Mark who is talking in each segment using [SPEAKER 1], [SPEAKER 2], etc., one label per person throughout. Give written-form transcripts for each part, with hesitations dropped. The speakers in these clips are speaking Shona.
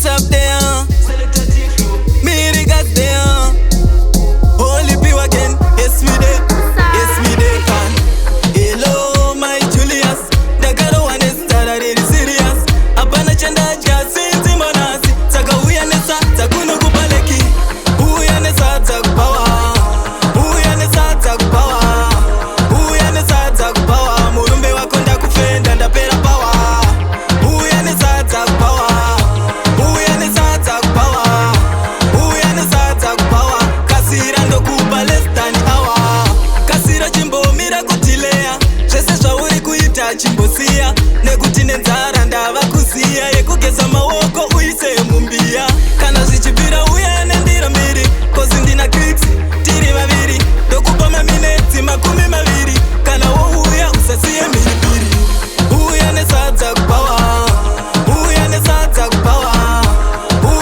[SPEAKER 1] What's up there? Miri gas there. Holy P again. Yes me there. Yes me there can. Hello my Julius. The girl one is started serious. Apana chanda jasi monasi. Saka uya nesa takunu kupaleki. Uya nesa takpawa. Uya nesa takpawa. Uya nesa takpawa. Murumbe wakonda kufenda ndapera pawa. Uya nesa takpawa. Uya nesa takpawa. Uya nesa takpawa. Kasira ndo kupa less than hour. Kasira chimbo mira kutilea. Zvese zvauri kuita chimbosiya. Nekuti nenzara ndava kuziya. Yekugeza maoko uise mumbiya. Kana zvichibvira uya nendira mbiri. Kozi ndina clicks tiri vaviri. Ndokupa maminetsi 20. Kana wouya usasiye mhiripiri. Uya nesadza kupawa. Uya nesadza kupawa.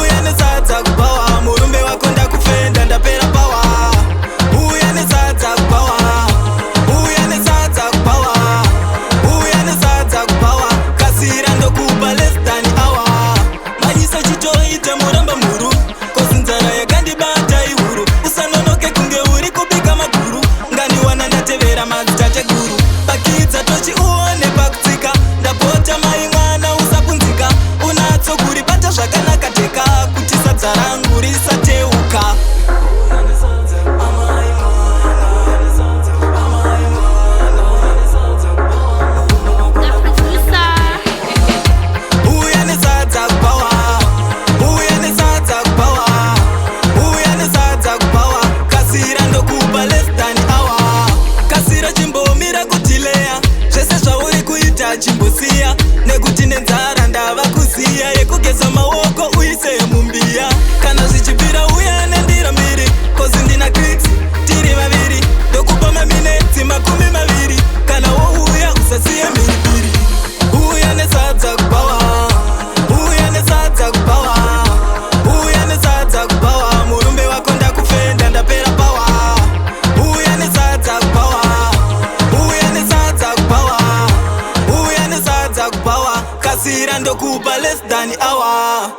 [SPEAKER 1] Uya nesadza kupawa. Murumbe wako ndakufenda ndapera pawa. Uya nesadza kupawa. Uya nesadza kupawa. Uya nesadza kupawa. Kasira ndokupa less than hour. Maisa chitoite muramba muru. Kozi nzara yakandibata ihuru. Usanonoke kunge uri kubika maguru. Ngandiwana ndatevera madzitateguru. Pakidza tochi uone pakutsika. Ndapota mai mwana usapunzika. Unatso kuribata zvakanaka teka. Kuti sadza rangu risateuka. Uya nesadza kupawa. Uya nesadza kupawa. Uya nesadza kupawa. Kasira ndokupa less than hour. Kasira chimbomira kutileya. Zvese zvauri kuita chimbosiya. Nekuti nenzara ndava kuziya. Yekugeza maoko uise mumbiya. Kana zvichibvira uya nendira mbiri. Kozi ndina clicks tiri vaviri. Ndokupa maminetsi 20. Kana wouya usasiye mhiripiri. Uya nesadza kupawa. Uya nesadza kupawa. Uya nesadza kupawa. Murumbe wako ndakufenda ndapera pawa. Uya nesadza kupawa. Uya nesadza kupawa. Uya nesadza kupawa. Kasira ndokupa less than hour.